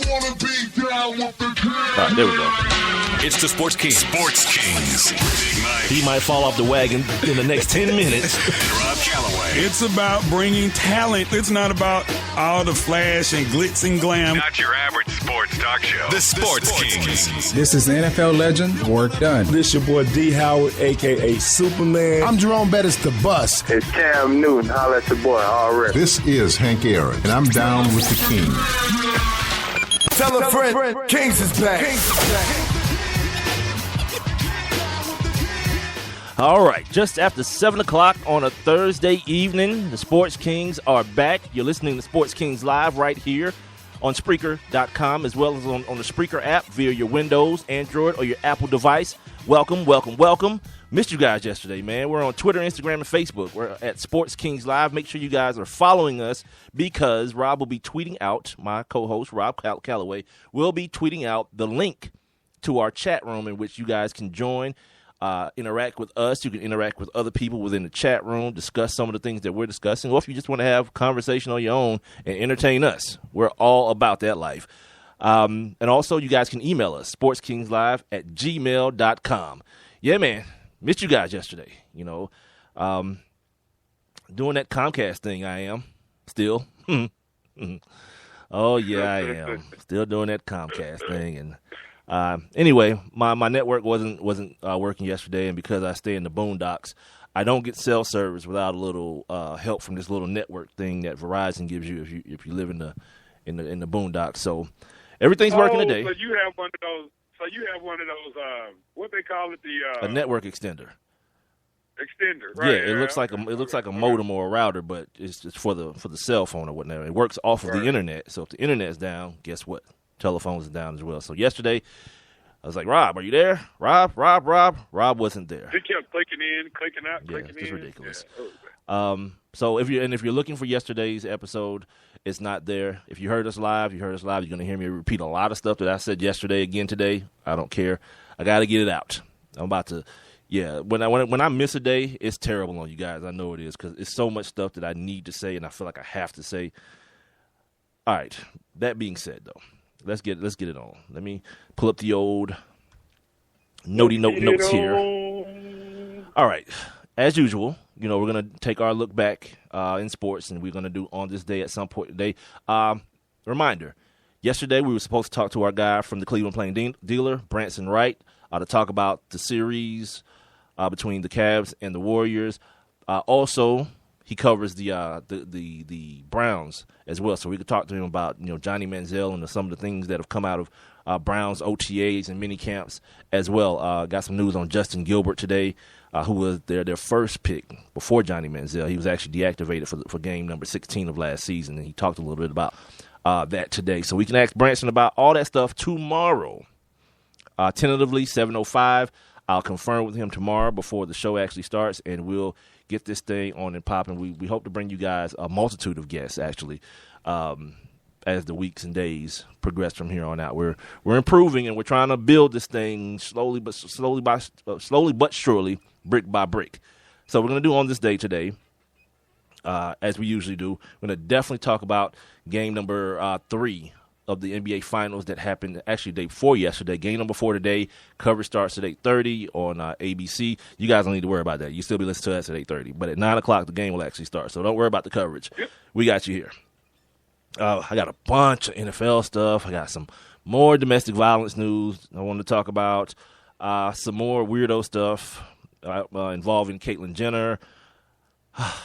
right, there we go. It's the Sports Kings. Sports Kings. Big Mike. He might fall off the wagon in the next 10 minutes. And Rob Calloway. It's about bringing talent. It's not about all the flash and glitz and glam. Not your average sports talk show. The Sports Kings. This is NFL legend, work done. This your boy D. Howard, a.k.a. Superman. I'm Jerome Bettis, the bus. It's Cam Newton. Holla at your boy, already. This is Hank Aaron, and I'm down with the Kings. Tell a friend, Kings is back. All right, just after 7 o'clock on a Thursday evening, the Sports Kings are back. You're listening to Sports Kings Live right here on Spreaker.com, as well as on the Spreaker app via your Windows, Android, or your Apple device. Welcome, welcome, welcome. Missed you guys yesterday, man. We're on Twitter, Instagram, and Facebook. We're at Sports Kings Live. Make sure you guys are following us because Rob will be tweeting out, my co-host, Rob Calloway, will be tweeting out the link to our chat room in which you guys can join, interact with us. You can interact with other people within the chat room, discuss some of the things that we're discussing, or if you just want to have a conversation on your own and entertain us. We're all about that life. And also, you guys can email us, sportskingslive@gmail.com. Yeah, man. Missed you guys yesterday, doing that Comcast thing. I am still. Oh yeah, I am still doing that Comcast thing. And anyway, my network wasn't working yesterday, and because I stay in the boondocks, I don't get cell service without a little help from this little network thing that Verizon gives you if you live in the boondocks. So everything's working today. So you have one of those. So you have one of those, what they call it, a network extender. Extender, right? Yeah, it looks like a modem or a router, but it's just for the cell phone or whatever. It works off of the internet. So if the internet's down, guess what? Telephones are down as well. So yesterday, I was like, Rob, are you there? Rob. Rob wasn't there. He kept clicking in, clicking out, clicking in. It's ridiculous. Yeah. So if you're looking for yesterday's episode, it's not there. If you heard us live, you're going to hear me repeat a lot of stuff that I said yesterday again today. I don't care. I got to get it out. I'm about to, when I miss a day, it's terrible on you guys. I know it is because it's so much stuff that I need to say and I feel like I have to say. All right. That being said, though, let's get it on. Let me pull up the old notes here. All right. As usual, we're going to take our look back in sports, and we're going to do on this day at some point today. Reminder, yesterday we were supposed to talk to our guy from the Cleveland Plain Dealer, Branson Wright, to talk about the series between the Cavs and the Warriors. Also, he covers the Browns as well, so we could talk to him about Johnny Manziel and some of the things that have come out of Browns OTAs and mini camps as well. Got some news on Justin Gilbert today. Who was their first pick before Johnny Manziel. He was actually deactivated for game number 16 of last season, and he talked a little bit about that today. So we can ask Branson about all that stuff tomorrow. Tentatively, 7:05. I'll confirm with him tomorrow before the show actually starts, and we'll get this thing on and popping. We hope to bring you guys a multitude of guests, actually, as the weeks and days progress from here on out. We're improving, and we're trying to build this thing slowly but surely, brick by brick. So we're going to do on this day today, as we usually do. We're going to definitely talk about game number 3 of the NBA Finals that happened actually the day before yesterday. Game number 4 today. Coverage starts at 8:30 on ABC. You guys don't need to worry about that. You'll still be listening to us at 8:30. But at 9 o'clock, the game will actually start. So don't worry about the coverage. Yep. We got you here. I got a bunch of NFL stuff. I got some more domestic violence news I want to talk about. Some more weirdo stuff involving Caitlyn Jenner.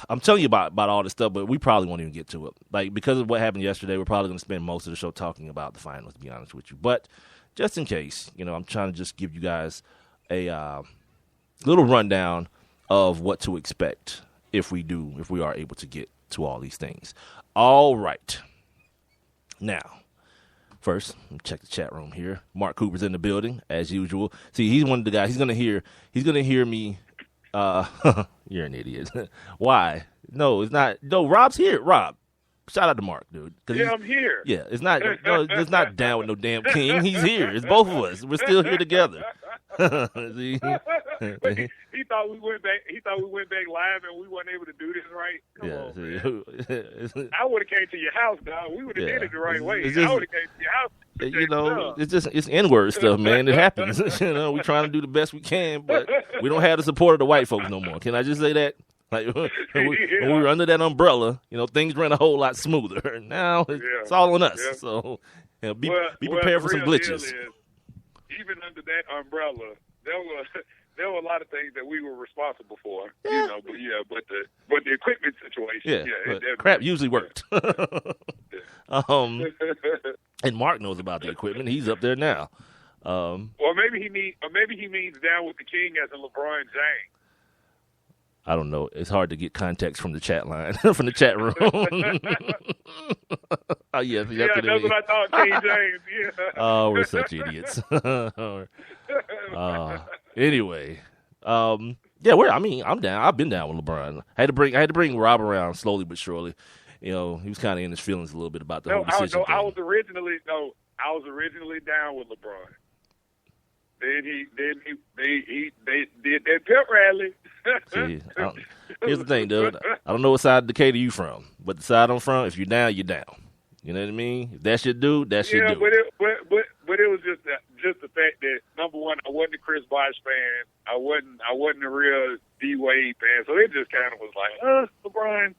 I'm telling you about all this stuff, but we probably won't even get to it. Like, because of what happened yesterday, we're probably going to spend most of the show talking about the finals, to be honest with you. But just in case, I'm trying to just give you guys a little rundown of what to expect if we are able to get to all these things. All right. Now, first, let me check the chat room here. Mark Cooper's in the building, as usual. See, he's one of the guys. He's gonna hear me. You're an idiot. Why? No, it's not. No, Rob's here. Rob, shout out to Mark, dude. Yeah, I'm here. Yeah, it's not. No, it's not down with no damn king. He's here. It's both of us. We're still here together. See? He thought we went back. He thought we went back live and we weren't able to do this right. Come on, man. I would have came to your house, dog. We would have did it the right way. I would have came to your house it's N-word stuff, man. It happens. We trying to do the best we can, but we don't have the support of the white folks no more. Can I just say that? Like when we were under that umbrella, things ran a whole lot smoother. Now it's all on us. Yeah. So be prepared for some glitches. Even under that umbrella, there were a lot of things that we were responsible for. Yeah. But the equipment situation, crap usually worked. And Mark knows about the equipment. He's up there now. Or maybe he means down with the king as in LeBron James. I don't know. It's hard to get context from the chat line, from the chat room. Oh, yes. That's what I thought, King James. Yeah. Oh, we're such idiots. Anyway, I'm down. I've been down with LeBron. I had to bring Rob around slowly but surely. He was kind of in his feelings a little bit about the whole decision thing. I was originally down with LeBron. Then they did that pep rally. See, here's the thing, dude. I don't know what side of Decatur you from, but the side I'm from, if you're down, you're down. You know what I mean? If that's your dude, that's your dude. But it was just the fact that, number one, I wasn't a Chris Bosh fan. I wasn't a real D Wade fan. So it just kind of was like, LeBron,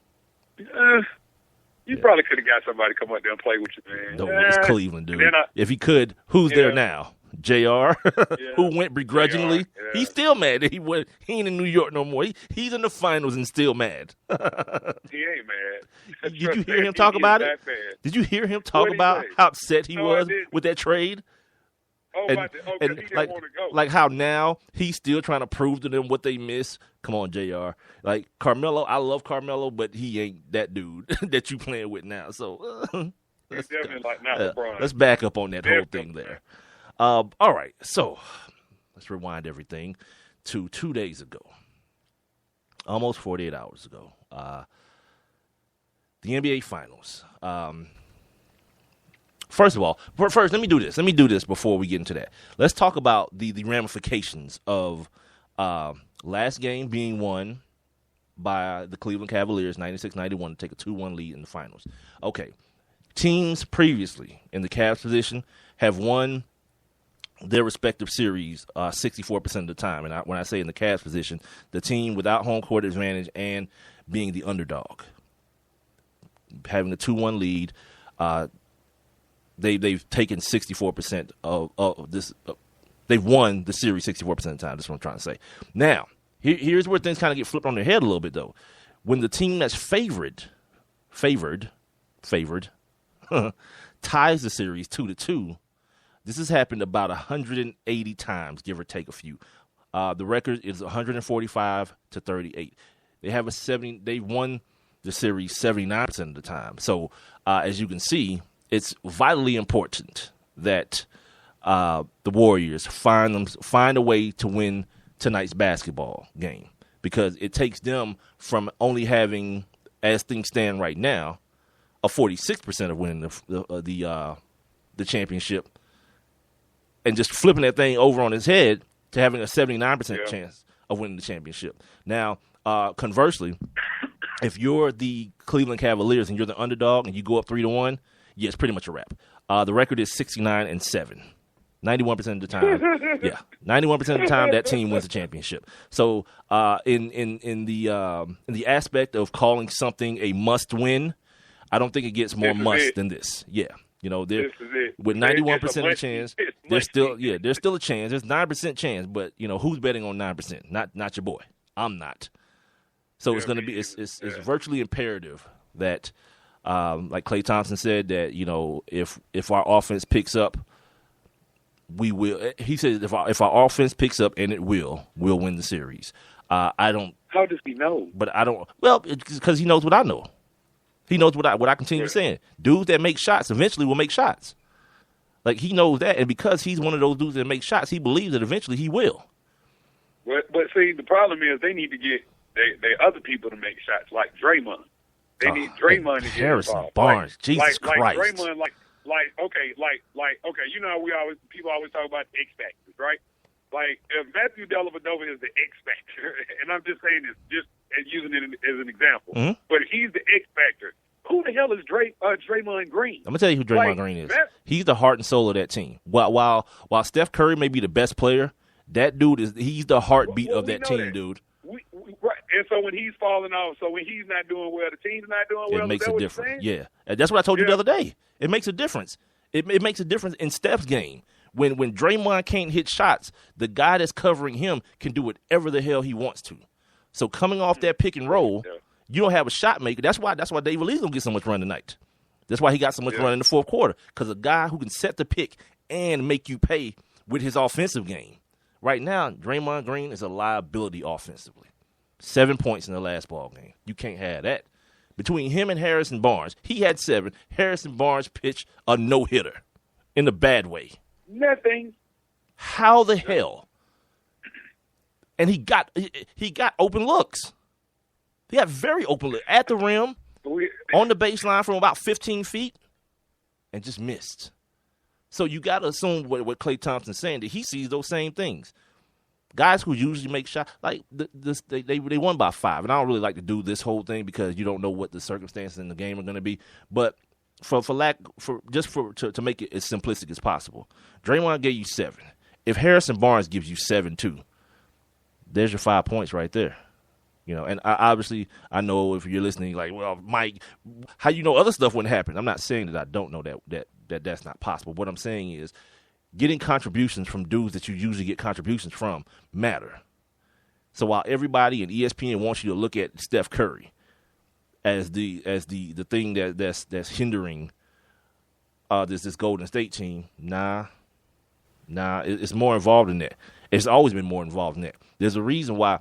you probably could have got somebody to come up there and play with you, man. No, it's Cleveland, dude. If he could, who's there now? JR, who went begrudgingly. He's still mad that he ain't in New York no more. He's in the finals and still mad. He ain't mad. Did you hear him talk about it? Did you hear him talk about how upset he was with that trade? He didn't want to go. Like how now he's still trying to prove to them what they miss. Come on, JR. Like Carmelo, I love Carmelo, but he ain't that dude that you playing with now. So he's definitely not LeBron. Let's back up on that whole thing there. All right, so let's rewind everything to 2 days ago, almost 48 hours ago. The NBA Finals. First, let me do this. Let me do this before we get into that. Let's talk about the ramifications of last game being won by the Cleveland Cavaliers, 96-91, to take a 2-1 lead in the finals. Okay, teams previously in the Cavs position have won their respective series 64% of the time. And when I say in the Cavs position, the team without home court advantage and being the underdog, having a 2-1 lead, they've taken 64% of this. They've won the series 64% of the time. That's what I'm trying to say. Now, here's where things kind of get flipped on their head a little bit, though. When the team that's favored, ties the series 2-2. This has happened about 180 times, give or take a few. The record is 145-38. They won the series 79% of the time. So, as you can see, it's vitally important that the Warriors find a way to win tonight's basketball game, because it takes them from only having, as things stand right now, a 46% of winning the championship, and just flipping that thing over on his head to having a 79% chance of winning the championship. Now, conversely, if you're the Cleveland Cavaliers and you're the underdog and you go up 3-1, it's pretty much a wrap. The record is 69-7. 91% of the time, 91% of the time that team wins the championship. So, in the aspect of calling something a must-win, I don't think it gets more must than this. Yeah. With 91% of the chance, there's still a chance. There's 9% chance, but who's betting on 9%? Not your boy. I'm not. So it's going to be it's virtually imperative that, like Klay Thompson said, that if our offense picks up, we will. He says if our offense picks up, and we'll win the series. I don't. How does he know? But I don't. Well, because he knows what I know. He knows what I continue saying. Dudes that make shots eventually will make shots. Like, he knows that, and because he's one of those dudes that make shots, he believes that eventually he will. But see, the problem is they need to get they other people to make shots, like Draymond. They need Draymond to get Harrison involved. Barnes, Jesus Christ. Christ. Draymond, okay. You know how people always talk about the X factors, right? Like, if Matthew Dellavedova is the X factor, and I'm just saying this, just using it as an example, but if he's the X factor, who the hell is Draymond Green? I'm gonna tell you who Draymond Green is. He's the heart and soul of that team. While Steph Curry may be the best player, that dude he's the heartbeat of that team, dude. Right. And so when he's falling off, so when he's not doing well, the team's not doing well. It makes a difference. Yeah, and that's what I told you the other day. It makes a difference. It makes a difference in Steph's game. When Draymond can't hit shots, the guy that's covering him can do whatever the hell he wants to. So coming off that pick and roll, you don't have a shot maker. That's why David Lee's gonna get so much run tonight. That's why he got so much run in the fourth quarter, because a guy who can set the pick and make you pay with his offensive game. Right now, Draymond Green is a liability offensively. 7 points in the last ball game. You can't have that. Between him and Harrison Barnes, he had 7. Harrison Barnes pitched a no-hitter in a bad way. Nothing. How the hell? And he got open looks. He got very open looks at the rim, on the baseline from about 15 feet, and just missed. So you got to assume what Klay Thompson's saying, that he sees those same things. Guys who usually make shots, like they won by 5. And I don't really like to do this whole thing because you don't know what the circumstances in the game are going to be. But to make it as simplistic as possible, Draymond gave you 7. If Harrison Barnes gives you 7 too, there's your 5 points right there. You know, and I know if you're listening, like, well, Mike, how you know other stuff wouldn't happen? I'm not saying that I don't know that's not possible. What I'm saying is getting contributions from dudes that you usually get contributions from matter. So while everybody in ESPN wants you to look at Steph Curry as the thing that's hindering this Golden State team, nah, it's more involved than that. It's always been more involved than that. There's a reason why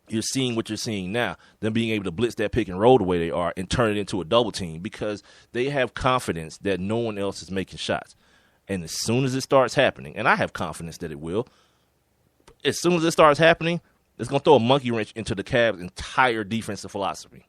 you're seeing what you're seeing now, them being able to blitz that pick and roll the way they are and turn it into a double team, because they have confidence that no one else is making shots. And as soon as it starts happening, and I have confidence that it will, as soon as it starts happening, it's going to throw a monkey wrench into the Cavs' entire defensive philosophy.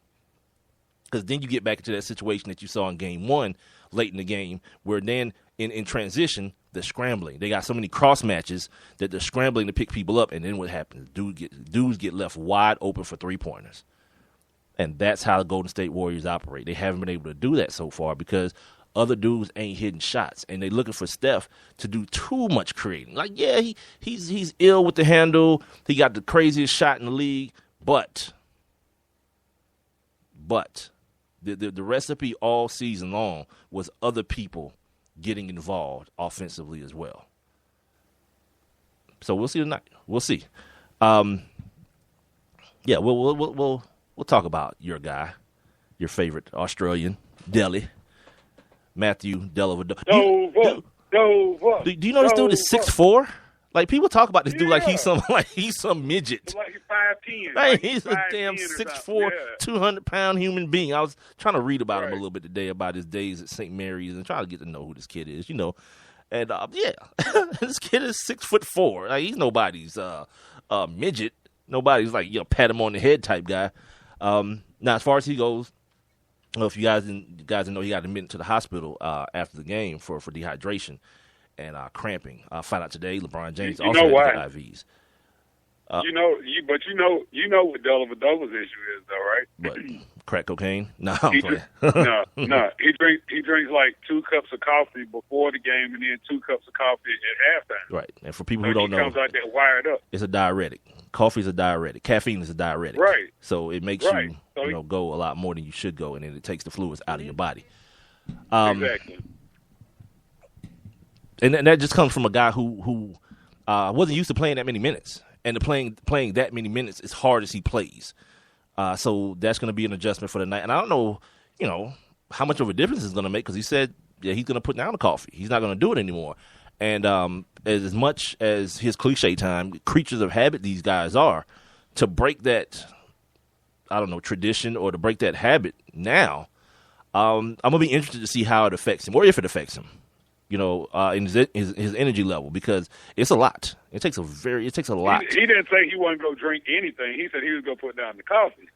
Because then you get back into that situation that you saw in Game 1 late in the game, where then in transition, they're scrambling. They got so many cross matches that they're scrambling to pick people up, and then what happens? Dudes get left wide open for three-pointers. And that's how the Golden State Warriors operate. They haven't been able to do that so far because other dudes ain't hitting shots, and they're looking for Steph to do too much creating. Like, yeah, he's ill with the handle. He got the craziest shot in the league, but the recipe all season long was other people getting involved offensively as well. So we'll see tonight. We'll see. Yeah, we'll talk about your guy, your favorite Australian, Delhi, Matthew Dellavedova. Do you know this dude is 6'4"? Like, people talk about this dude like he's some midget. Like he's 5'10". Like he's a damn 6'4", 200-pound human being. I was trying to read about him a little bit today, about his days at St. Mary's, and trying to get to know who this kid is, you know. And this kid is 6'4". Like, he's nobody's midget. Nobody's like, pat him on the head type guy. Now, as far as he goes, well, if you guys didn't know, he got admitted to the hospital after the game for dehydration and cramping. I found out today LeBron James also had IVs. You know what Dellavedova's issue is, though, right? But crack cocaine? No, I'm playing. No. He drinks like 2 cups of coffee before the game and then 2 cups of coffee at halftime. Right. And for people who don't know, he comes out there wired up. It's a diuretic. Coffee is a diuretic. Caffeine is a diuretic. Right. So it makes you go a lot more than you should go, and then it takes the fluids out of your body. Exactly. And that just comes from a guy who wasn't used to playing that many minutes. And playing that many minutes as hard as he plays. So that's going to be an adjustment for the night. And I don't know, how much of a difference it's going to make, because he said he's going to put down the coffee. He's not going to do it anymore. And as much as his cliche time, creatures of habit these guys are, to break that, tradition, or to break that habit now, I'm going to be interested to see how it affects him, or if it affects him. In his energy level, because it's a lot. It takes a lot. He didn't say he wasn't going to drink anything. He said he was going to put down the coffee.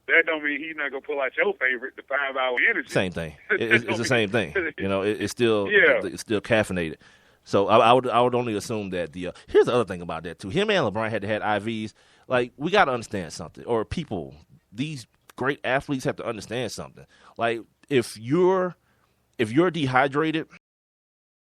That don't mean he's not going to pull out your favorite, the 5-hour energy. Same thing. It's the same thing. It's still caffeinated. So I would only assume that here's the other thing about that too. Him and LeBron had IVs. Like, we got to understand something, or these great athletes have to understand something. Like, if you're dehydrated,